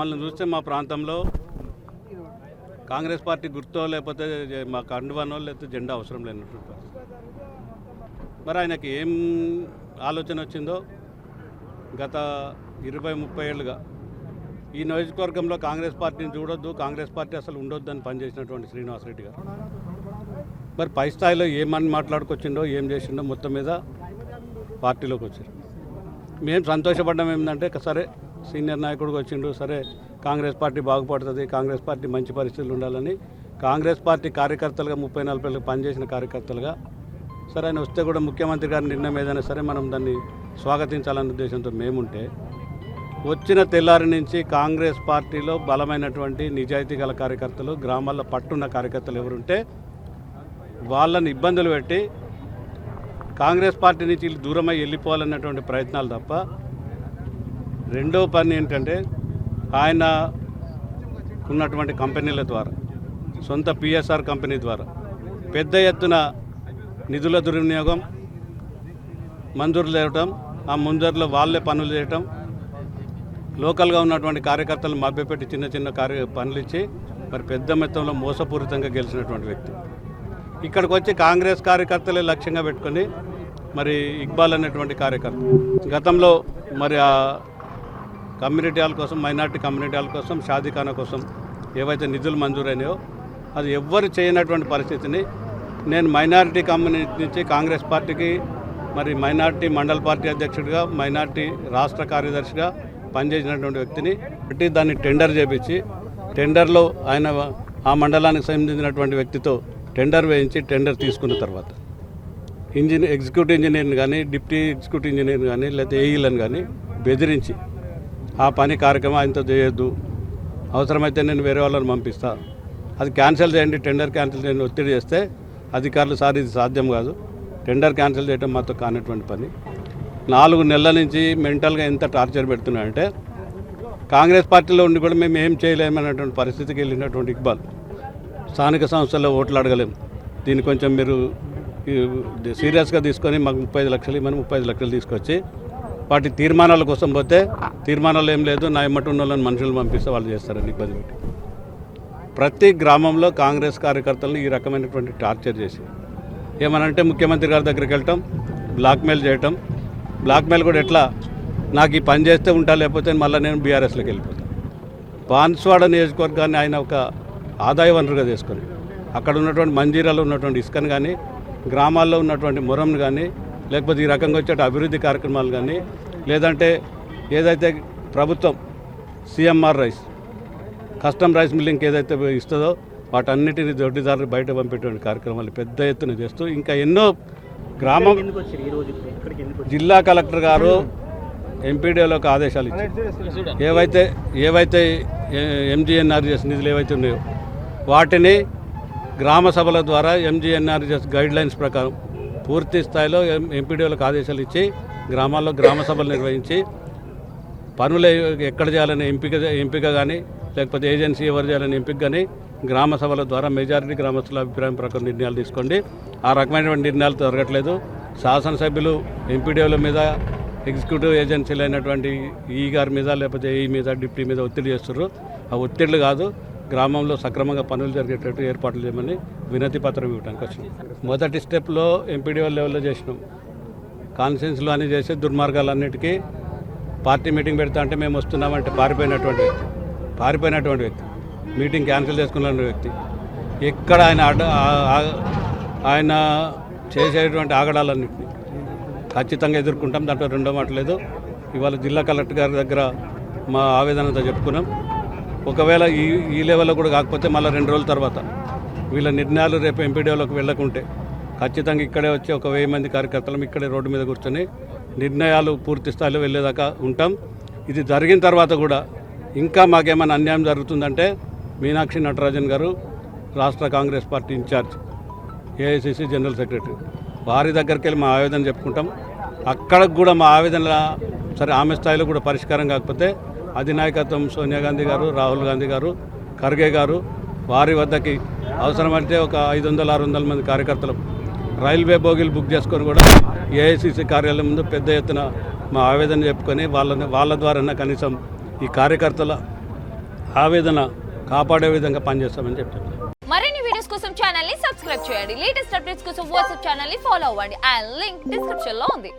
వాళ్ళని చూస్తే మా ప్రాంతంలో కాంగ్రెస్ పార్టీ గుర్తో లేకపోతే మా కండువానో లేకపోతే జెండా అవసరం లేనటువంటి పరిస్థితి. మరి ఆయనకి ఏం ఆలోచన వచ్చిందో గత 20-30 ఏళ్ళుగా ఈ నియోజకవర్గంలో కాంగ్రెస్ పార్టీని చూడొద్దు, కాంగ్రెస్ పార్టీ అసలు ఉండొద్దు అని పనిచేసినటువంటి శ్రీనివాసరెడ్డి గారు మరి పై స్థాయిలో ఏమని మాట్లాడుకొచ్చిండో ఏం చేసిండో మొత్తం మీద పార్టీలోకి వచ్చారు. మేము సంతోషపడ్డం ఏంటంటే సరే సీనియర్ నాయకుడికి వచ్చిండు, సరే కాంగ్రెస్ పార్టీ బాగుపడుతుంది, కాంగ్రెస్ పార్టీ మంచి పరిస్థితులు ఉండాలని కాంగ్రెస్ పార్టీ కార్యకర్తలుగా 30-40 ఏళ్ళకి పనిచేసిన కార్యకర్తలుగా సరే ఆయన వస్తే కూడా ముఖ్యమంత్రి గారి నిర్ణయం ఏదైనా సరే మనం దాన్ని స్వాగతించాలనే ఉద్దేశంతో మేముంటే వచ్చిన తెల్లారి నుంచి కాంగ్రెస్ పార్టీలో బలమైనటువంటి నిజాయితీ గల కార్యకర్తలు, గ్రామాల్లో పట్టున్న కార్యకర్తలు ఎవరుంటే వాళ్ళని ఇబ్బందులు పెట్టి కాంగ్రెస్ పార్టీ నుంచి దూరమై వెళ్ళిపోవాలన్నటువంటి ప్రయత్నాలు తప్ప రెండో పని ఏంటంటే ఆయన ఉన్నటువంటి కంపెనీల ద్వారా సొంత పిఎస్ఆర్ కంపెనీ ద్వారా పెద్ద ఎత్తున నిధుల దుర్వినియోగం మంజూరు చేయటం, ఆ ముంజర్లో వాళ్ళే పనులు చేయటం, లోకల్గా ఉన్నటువంటి కార్యకర్తలు మభ్యపెట్టి చిన్న చిన్న పనులు ఇచ్చి మరి పెద్ద మొత్తంలో మోసపూరితంగా గెలిచినటువంటి వ్యక్తి ఇక్కడికి వచ్చి కాంగ్రెస్ కార్యకర్తలే లక్ష్యంగా పెట్టుకొని మరి ఇక్బాల్ అనేటువంటి కార్యకర్త గతంలో మరి ఆ కమ్యూనిటీ హాల్ కోసం, మైనార్టీ కమ్యూనిటీ హాల్ కోసం, షాదీఖానా కోసం ఏవైతే నిధులు మంజూరైనాయో అది ఎవ్వరు చేయనటువంటి పరిస్థితిని నేను మైనారిటీ కమ్యూనిటీ నుంచి కాంగ్రెస్ పార్టీకి మరి మైనార్టీ మండల పార్టీ అధ్యక్షుడిగా, మైనార్టీ రాష్ట్ర కార్యదర్శిగా పనిచేసినటువంటి వ్యక్తిని పెట్టి దాన్ని టెండర్ చేపించి టెండర్లో ఆయన ఆ మండలానికి సంబంధించినటువంటి వ్యక్తితో టెండర్ వేయించి టెండర్ తీసుకున్న తర్వాత ఎగ్జిక్యూటివ్ ఇంజనీర్ని కానీ, డిప్యూటీ ఎగ్జిక్యూటివ్ ఇంజనీర్ని కానీ, లేకపోతే ఏఈలను కానీ బెదిరించి ఆ పని కార్యక్రమం ఆయనతో చేయొద్దు, అవసరమైతే నేను వేరే వాళ్ళని పంపిస్తా, అది క్యాన్సిల్ చేయండి, టెండర్ క్యాన్సిల్ చేయండి ఒత్తిడి చేస్తే అధికారులు సార్ ఇది సాధ్యం కాదు, టెండర్ క్యాన్సిల్ చేయడం మాతో కానటువంటి పని. 4 నెలల నుంచి మెంటల్గా ఎంత టార్చర్ పెడుతున్నాడంటే కాంగ్రెస్ పార్టీలో ఉండి కూడా మేము ఏం చేయలేమన్నటువంటి పరిస్థితికి వెళ్ళినటువంటి ఇక్బాల్ స్థానిక సంస్థల్లో ఓట్లు అడగలేము, దీన్ని కొంచెం మీరు సీరియస్గా తీసుకొని మాకు 35 లక్షలు ఇవ్వమని 35 లక్షలు తీసుకొచ్చి వాటి తీర్మానాల కోసం పోతే తీర్మానాలు ఏం లేదు, నా ఎమ్మటి ఉన్న వాళ్ళని మనుషులు పంపిస్తే వాళ్ళు చేస్తారని ఇబ్బంది పెట్టి ప్రతి గ్రామంలో కాంగ్రెస్ కార్యకర్తలను ఈ రకమైనటువంటి టార్చర్ చేసి ఏమనంటే ముఖ్యమంత్రి గారి దగ్గరికి వెళ్ళటం, బ్లాక్మెయిల్ చేయటం. బ్లాక్మెయిల్ కూడా ఎట్లా, నాకు ఈ పని చేస్తే ఉంటా లేకపోతే మళ్ళీ నేను బీఆర్ఎస్లోకి వెళ్ళిపోతాను. బాన్స్వాడ నియోజకవర్గాన్ని ఆయన ఒక ఆదాయ వనరుగా చేసుకొని అక్కడ ఉన్నటువంటి మంజీరాలో ఉన్నటువంటి ఇసుకను కానీ, గ్రామాల్లో ఉన్నటువంటి మొరంను కానీ, లేకపోతే ఈ రకంగా వచ్చే అభివృద్ధి కార్యక్రమాలు కానీ, లేదంటే ఏదైతే ప్రభుత్వం సిఎంఆర్ రైస్ కస్టమ్ రైస్ మిల్లింగ్కి ఏదైతే ఇస్తుందో వాటన్నిటిని దొడ్డిదారులు బయట పంపేటువంటి కార్యక్రమాలు పెద్ద ఎత్తున చేస్తూ ఇంకా ఎన్నో గ్రామం జిల్లా కలెక్టర్ గారు ఎంపీడీఓలకు ఆదేశాలు ఇచ్చారు. ఏవైతే ఎంజీఎన్ఆర్జీఎస్ నిధులు ఏవైతే ఉన్నాయో వాటిని గ్రామ సభల ద్వారా ఎంజీఎన్ఆర్జీఎస్ గైడ్ లైన్స్ ప్రకారం పూర్తి స్థాయిలో ఎంపీడీఓలకు ఆదేశాలు ఇచ్చి గ్రామాల్లో గ్రామ సభలు నిర్వహించి పనులు ఎక్కడ చేయాలని ఎంపిక కానీ, లేకపోతే ఏజెన్సీ ఎవరు చేయాలని ఎంపిక కానీ గ్రామ సభల ద్వారా మెజారిటీ గ్రామస్తుల అభిప్రాయం ప్రకారం నిర్ణయాలు తీసుకోండి. ఆ రకమైనటువంటి నిర్ణయాలు జరగట్లేదు. శాసనసభ్యులు ఎంపీడీఓల మీద, ఎగ్జిక్యూటివ్ ఏజెన్సీలు అయినటువంటి ఈ గారి మీద, లేకపోతే ఈ మీద, డిప్యూటీ మీద ఒత్తిడి చేస్తున్నారు. ఆ ఒత్తిళ్లు కాదు, గ్రామంలో సక్రమంగా పనులు జరిగేటట్టు ఏర్పాట్లు చేయమని వినతి పత్రం ఇవ్వడానికి వచ్చినాం. మొదటి స్టెప్లో ఎంపీడీఓ లెవెల్లో చేసినాం. కాన్ఫరెన్స్లో అని చేసే దుర్మార్గాలన్నిటికీ పార్టీ మీటింగ్ పెడతా అంటే మేము వస్తున్నామంటే పారిపోయినటువంటి వ్యక్తి మీటింగ్ క్యాన్సిల్ చేసుకున్న వ్యక్తి ఎక్కడ ఆయన చేసేటువంటి ఆగడాలన్నింటినీ ఖచ్చితంగా ఎదుర్కొంటాం. దాంట్లో రెండో మాట లేదు. ఇవాళ జిల్లా కలెక్టర్ గారి దగ్గర మా ఆవేదనతో చెప్పుకున్నాం. ఒకవేళ ఈ లెవెల్లో కూడా కాకపోతే మళ్ళీ 2 రోజుల తర్వాత వీళ్ళ నిర్ణయాలు రేపు ఎంపీడీఓలకు వెళ్ళకుంటే ఖచ్చితంగా ఇక్కడే వచ్చి 1000 మంది కార్యకర్తలం ఇక్కడే రోడ్డు మీద కూర్చొని నిర్ణయాలు పూర్తి స్థాయిలో వెళ్ళేదాకా ఉంటాం. ఇది జరిగిన తర్వాత కూడా ఇంకా మాకేమైనా అన్యాయం జరుగుతుందంటే మీనాక్షి నటరాజన్ గారు రాష్ట్ర Congress party in charge, AICC general secretary, వారి దగ్గరికి వెళ్ళి మా ఆవేదన చెప్పుకుంటాం. అక్కడికి కూడా మా ఆవేదన సరే ఆమె స్థాయిలో కూడా పరిష్కారం కాకపోతే అధినాయకత్వం సోనియా గాంధీ గారు, రాహుల్ గాంధీ గారు, ఖర్గే గారు వారి వద్దకి అవసరమైతే ఒక 500-600 మంది కార్యకర్తలు రైల్వే బోగీలు బుక్ చేసుకొని కూడా ఏఐసిసి కార్యాలయం ముందు పెద్ద ఎత్తున మా ఆవేదన చెప్పుకొని వాళ్ళ ద్వారా కనీసం ఈ కార్యకర్తల ఆవేదన కాపాడే విధంగా పనిచేస్తామని చెప్తాను. మరిన్ని వీడియోస్ కోసం ఛానల్ ని సబ్స్క్రైబ్ చేయండి. లేటెస్ట్ అప్డేట్స్ కోసం వాట్సాప్ ఛానల్ ని ఫాలో అవ్వండి. ఆ లింక్ డిస్క్రిప్షన్ లో ఉంది.